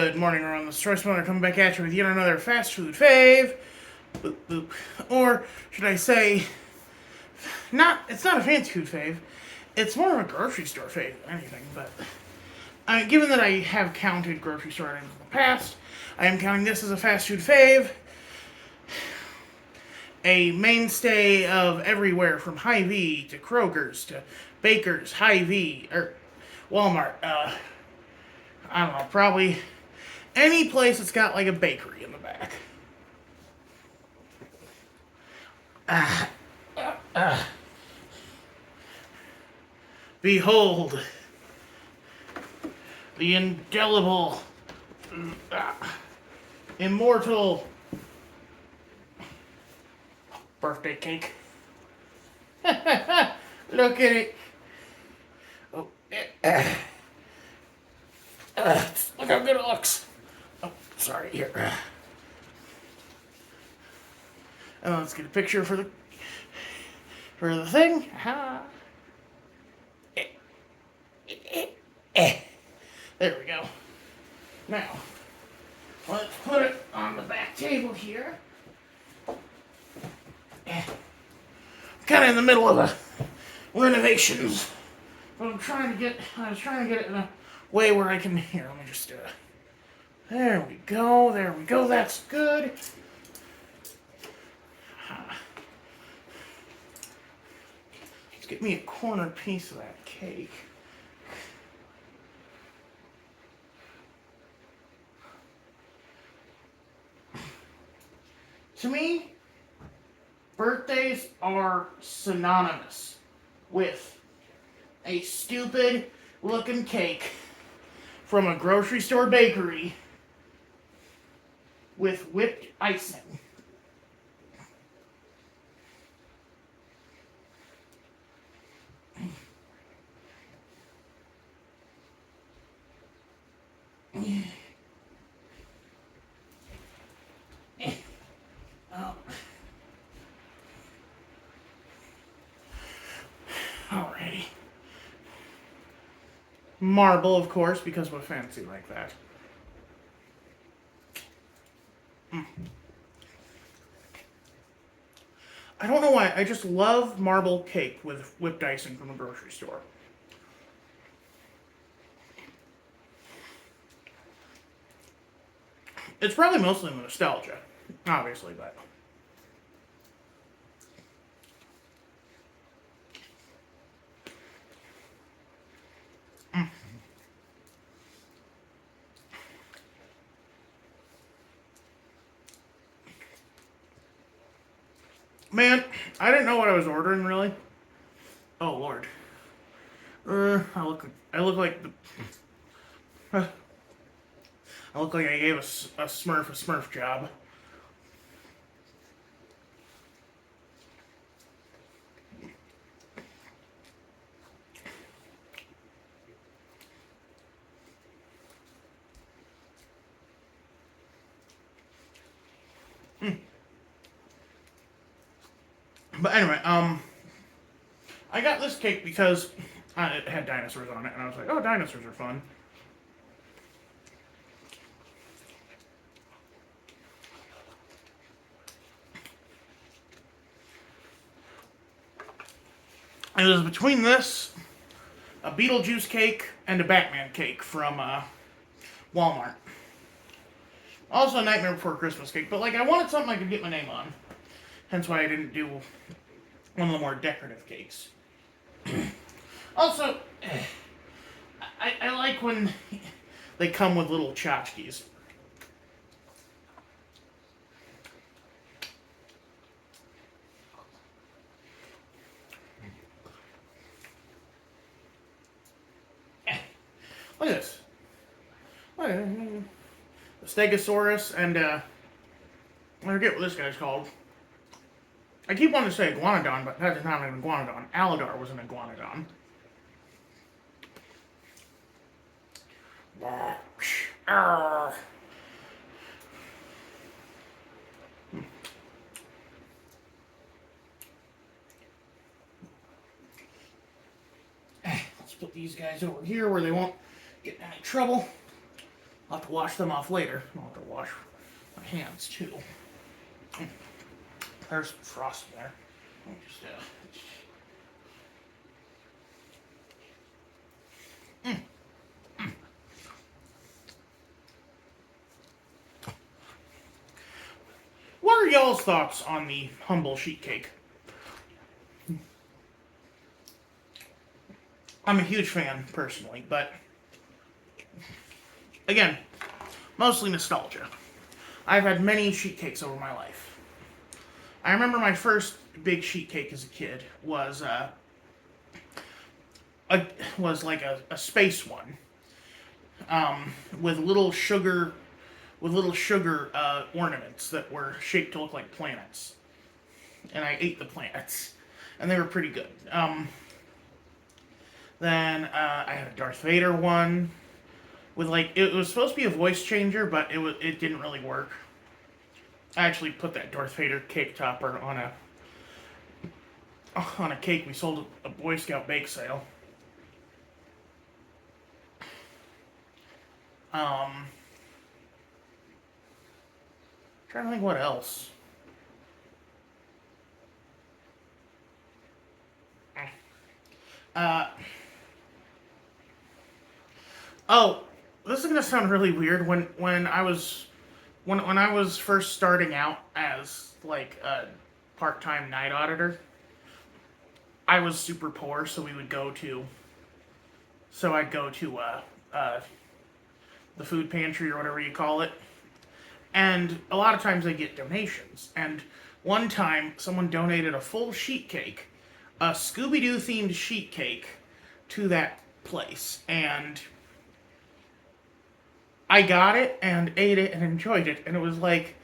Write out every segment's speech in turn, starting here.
Good morning, everyone. This is Royce coming back at you with yet another fast food fave. Boop, boop. Or should I say, it's not a fancy food fave. It's more of a grocery store fave than anything. But given that I have counted grocery store items in the past, I am counting this as a fast food fave. A mainstay of everywhere from Hy-Vee to Kroger's to Baker's, Hy-Vee, or Walmart. I don't know, probably any place that's got like a bakery in the back. Behold, the indelible, immortal birthday cake. Look at it. Oh, look how good it looks. Oh, sorry, here. Let's get a picture for the thing. There we go. Now, let's put it on the back table here. Kind of in the middle of the renovations, but I was trying to get it in a way where I can. Here, let me just. There we go. That's good. Let's get me a corner piece of that cake. To me, birthdays are synonymous with a stupid looking cake from a grocery store bakery with whipped icing. Alrighty. Marble, of course, because we're fancy like that. I don't know why, I just love marble cake with whipped icing from the grocery store. It's probably mostly nostalgia, obviously, but... Man, I didn't know what I was ordering, really. Oh, Lord. I look like I look like I gave a Smurf job. But anyway, I got this cake because it had dinosaurs on it, and I was like, oh, dinosaurs are fun. It was between this, a Beetlejuice cake, and a Batman cake from Walmart. Also, Nightmare Before Christmas cake, but like I wanted something I could get my name on. Hence why I didn't do one of the more decorative cakes. Also, I like when they come with little tchotchkes. Look at this. Look at it. The Stegosaurus and, I forget what this guy's called. I keep wanting to say iguanodon, but that is not an iguanodon. Alligator was an iguanodon. Let's put these guys over here where they won't get in any trouble. I'll have to wash them off later. I'll have to wash my hands too. There's some frost in there. Let me just, What are y'all's thoughts on the humble sheet cake? I'm a huge fan, personally, but again, mostly nostalgia. I've had many sheet cakes over my life. I remember my first big sheet cake as a kid was like a space one, with little sugar ornaments that were shaped to look like planets, and I ate the planets, and they were pretty good. Then I had a Darth Vader one with like it was supposed to be a voice changer, but it didn't really work. I actually put that Darth Vader cake topper on a cake we sold at a Boy Scout bake sale. Trying to think what else. Uh, oh, this is gonna sound really weird. When I was first starting out as like a part-time night auditor, I was super poor, so I'd go to the food pantry or whatever you call it, and a lot of times I get donations. And one time, someone donated a full sheet cake, a Scooby-Doo themed sheet cake, to that place, and I got it and ate it and enjoyed it, and it was like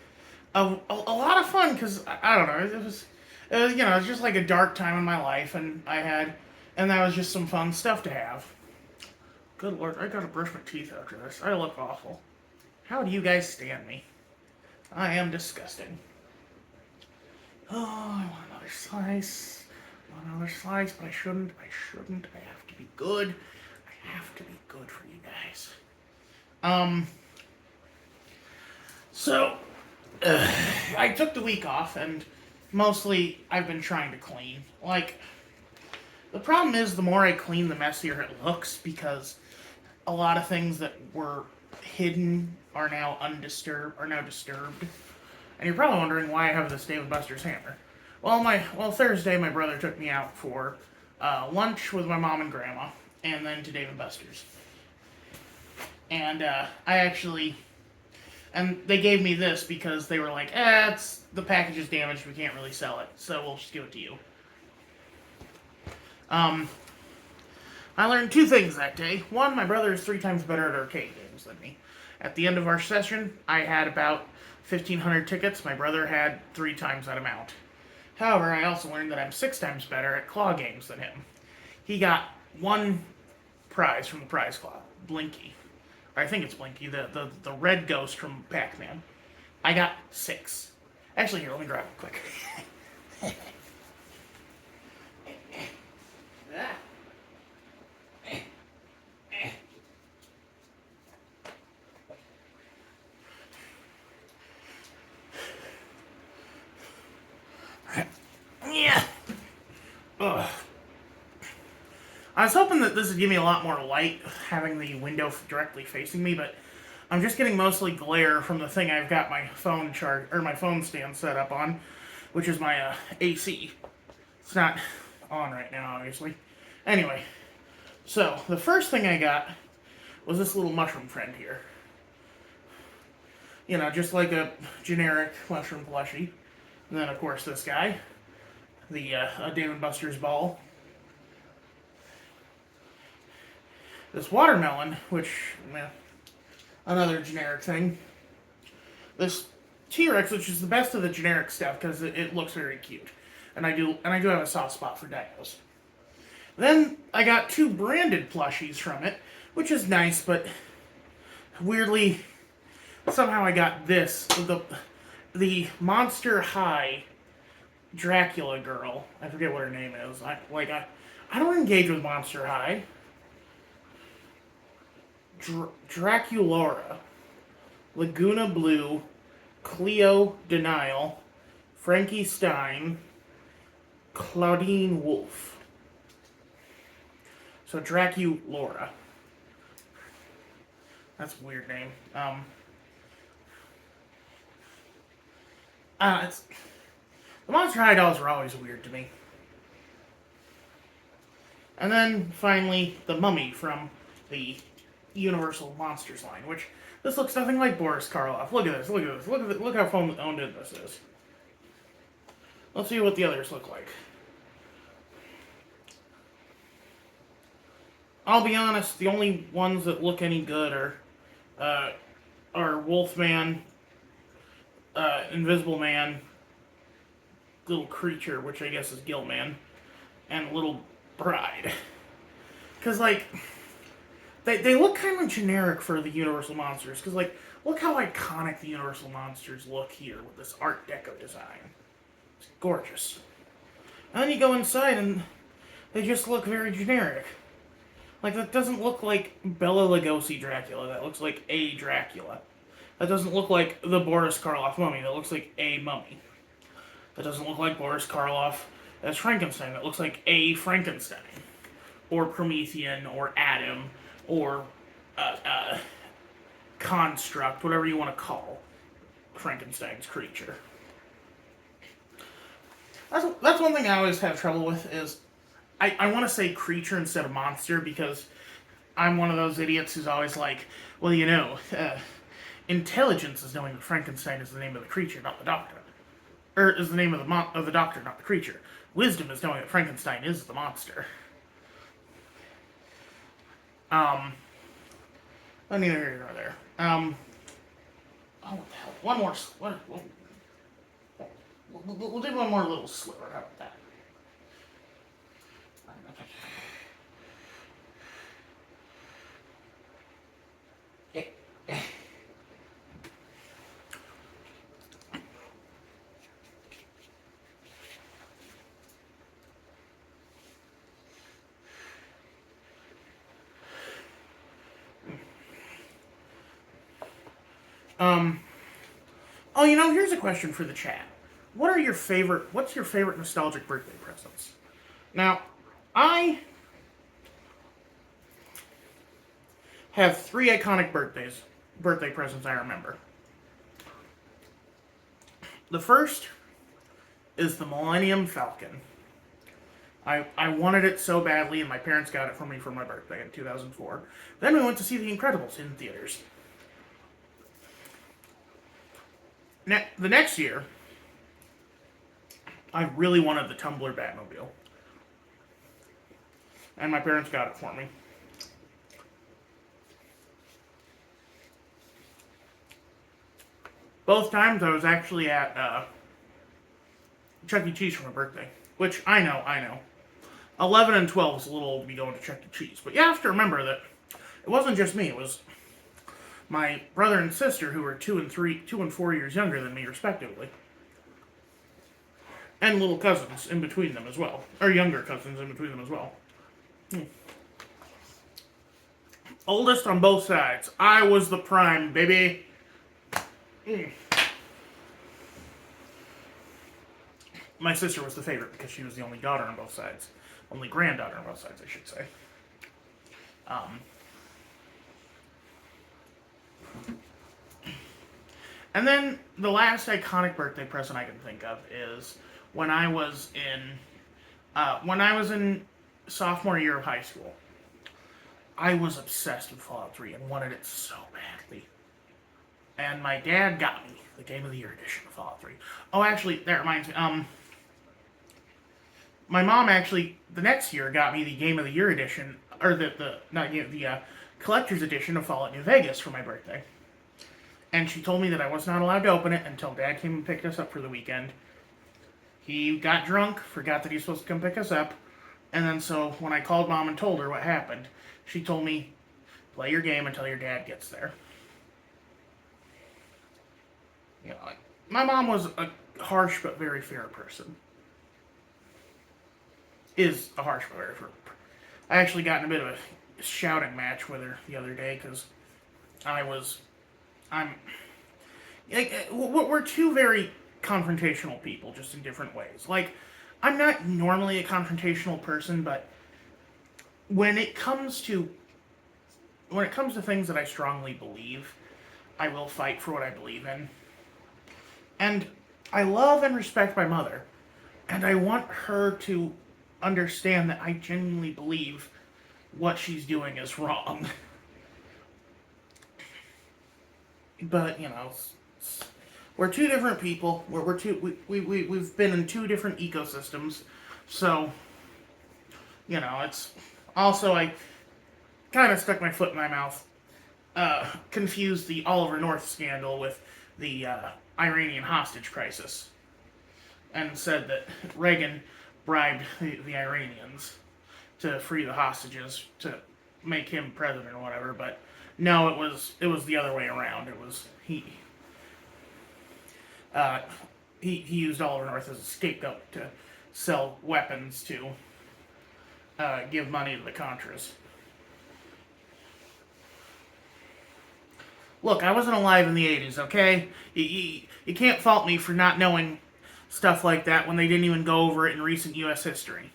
a lot of fun because I don't know, it was it was just like a dark time in my life, and that was just some fun stuff to have. Good lord, I gotta brush my teeth after this. I look awful. How do you guys stand me? I am disgusting. Oh, I want another slice. I want another slice, but I shouldn't. I have to be good. I have to be good for you guys. So, I took the week off, and mostly I've been trying to clean. Like, the problem is the more I clean, the messier it looks, because a lot of things that were hidden are now disturbed. And you're probably wondering why I have this Dave & Buster's hammer. Well, Thursday my brother took me out for lunch with my mom and grandma, and then to Dave & Buster's. And and they gave me this because they were like, the package is damaged, we can't really sell it, so we'll just give it to you. I learned two things that day. One, my brother is 3 times better at arcade games than me. At the end of our session, I had about 1,500 tickets. My brother had 3 times that amount. However, I also learned that I'm 6 times better at claw games than him. He got 1 prize from the prize claw, Blinky. I think it's Blinky, the red ghost from Pac-Man. I got 6. Actually, here, let me grab it quick. Yeah. Ugh. I was hoping that this would give me a lot more light, having the window directly facing me, but I'm just getting mostly glare from the thing I've got my phone stand set up on, which is my AC. It's not on right now, obviously. Anyway, so the first thing I got was this little mushroom friend here. You know, just like a generic mushroom plushie. And then, of course, this guy, the Dave & Buster's ball. This watermelon, which, another generic thing. This T-Rex, which is the best of the generic stuff because it looks very cute, and I do have a soft spot for dinos. Then I got 2 branded plushies from it, which is nice, but weirdly, somehow I got this, the Monster High Dracula girl. I forget what her name is. I don't engage with Monster High. Draculora. Laguna Blue, Cleo Denial, Frankie Stein, Claudine Wolf. So Draculaura. That's a weird name. It's the Monster High dolls are always weird to me. And then finally, the Mummy from the Universal Monsters line, which this looks nothing like Boris Karloff. Look at this. Look at this. Look at this. Look how owned this is. Let's see what the others look like. I'll be honest, the only ones that look any good are Wolfman, Invisible Man, Little Creature, which I guess is Gillman, and Little Bride. Because, like, they look kind of generic for the Universal Monsters. Because, like, look how iconic the Universal Monsters look here with this Art Deco design. It's gorgeous. And then you go inside and they just look very generic. Like, that doesn't look like Bela Lugosi Dracula. That looks like a Dracula. That doesn't look like the Boris Karloff mummy. That looks like a mummy. That doesn't look like Boris Karloff as Frankenstein. That looks like a Frankenstein. Or Promethean, or Adam, or Construct, whatever you want to call Frankenstein's creature. That's one thing I always have trouble with is I want to say creature instead of monster because I'm one of those idiots who's always like, well, you know, intelligence is knowing that Frankenstein is the name of the creature, not the doctor. Or is the name of the doctor, not the creature. Wisdom is knowing that Frankenstein is the monster. Neither here nor there. Oh, what the hell? One more. We'll do one more little sliver. How about that? Oh, you know, here's a question for the chat. What's your favorite nostalgic birthday presents? Now, I have 3 iconic birthday presents I remember. The first is the Millennium Falcon. I wanted it so badly, and my parents got it for me for my birthday in 2004. Then we went to see The Incredibles in theaters. The next year, I really wanted the Tumbler Batmobile. And my parents got it for me. Both times I was actually at Chuck E. Cheese for my birthday. Which, I know. 11 and 12 is a little old to be going to Chuck E. Cheese. But you have to remember that it wasn't just me. It was my brother and sister, who were 2 and 4 years younger than me, respectively. And little cousins in between them as well. Or younger cousins in between them as well. Oldest on both sides. I was the prime, baby. My sister was the favorite because she was the only daughter on both sides. Only granddaughter on both sides, I should say. And then the last iconic birthday present I can think of is when I was in sophomore year of high school. I was obsessed with Fallout 3 and wanted it so badly. And my dad got me the Game of the Year edition of Fallout 3. Oh, actually, that reminds me. My mom actually the next year got me the Game of the Year edition, or the collector's edition of Fallout New Vegas for my birthday. And she told me that I was not allowed to open it until Dad came and picked us up for the weekend. He got drunk, forgot that he was supposed to come pick us up, and then so when I called Mom and told her what happened, she told me, play your game until your dad gets there. You know, my mom was a harsh but very fair person. Is a harsh but very fair person. I actually got in a bit of a shouting match with her the other day because I was I'm like we're two very confrontational people, just in different ways. Like, I'm not normally a confrontational person, but when it comes to things that I strongly believe, I will fight for what I believe in. And I love and respect my mother, and I want her to understand that I genuinely believe what she's doing is wrong. But, we're two different people. We're two. We've been in two different ecosystems, so it's also I kind of stuck my foot in my mouth, confused the Oliver North scandal with the Iranian hostage crisis, and said that Reagan bribed the Iranians to free the hostages to make him president or whatever. But no, it was the other way around. It was he used Oliver North as a scapegoat to sell weapons to give money to the Contras. Look, I wasn't alive in the 80s, okay? You can't fault me for not knowing stuff like that when they didn't even go over it in recent U.S. history.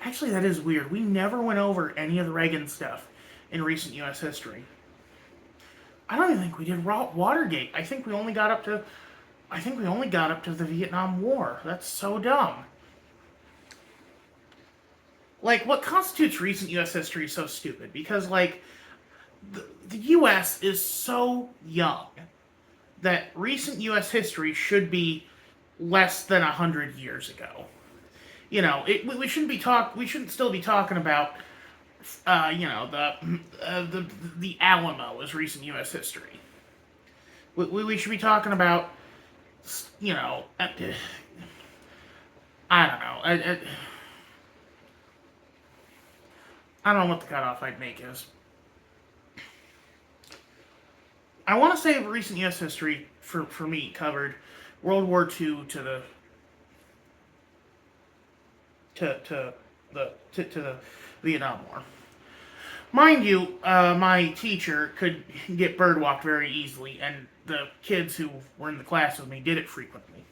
Actually, that is weird. We never went over any of the Reagan stuff in recent U.S. history. I don't even think we did Watergate. I think we only got up to the Vietnam War. That's so dumb. Like, what constitutes recent U.S. history is so stupid? Because, like, the U.S. is so young that recent U.S. history should be less than 100 years ago. We shouldn't still be talking about, the Alamo as recent U.S. history. We should be talking about, I don't know. I don't know what the cutoff I'd make is. I want to say recent U.S. history for me covered World War II to the Vietnam War. Mind you, my teacher could get birdwalked very easily, and the kids who were in the class with me did it frequently.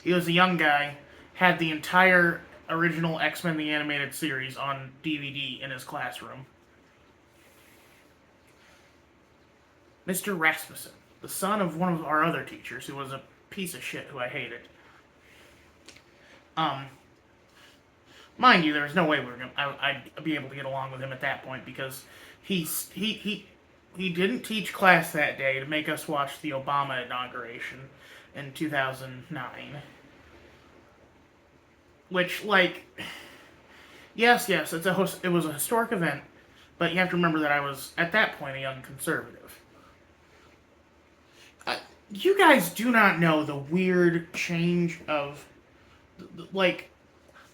He was a young guy, had the entire original X-Men the Animated Series on DVD in his classroom. Mr. Rasmussen, the son of one of our other teachers, who was a piece of shit who I hated. Mind you, there was no way I'd be able to get along with him at that point, because he didn't teach class that day to make us watch the Obama inauguration in 2009. Which, like, yes, it was a historic event, but you have to remember that I was, at that point, a young conservative. You guys do not know the weird change of, like,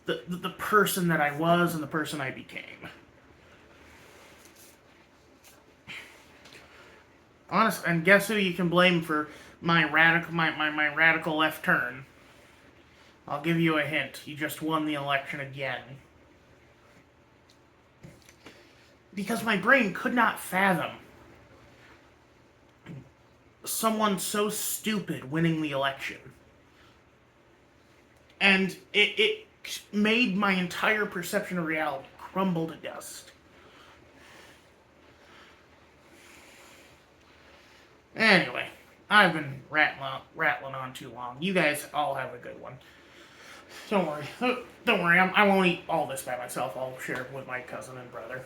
the person that I was and the person I became. Honestly, and guess who you can blame for my radical left turn? I'll give you a hint. You just won the election again. Because my brain could not fathom someone so stupid winning the election. And it made my entire perception of reality crumble to dust. Anyway, I've been rattling on too long. You guys all have a good one. Don't worry. I won't eat all this by myself. I'll share it with my cousin and brother.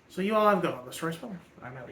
So you all have a good one. This is Royce. I'm out.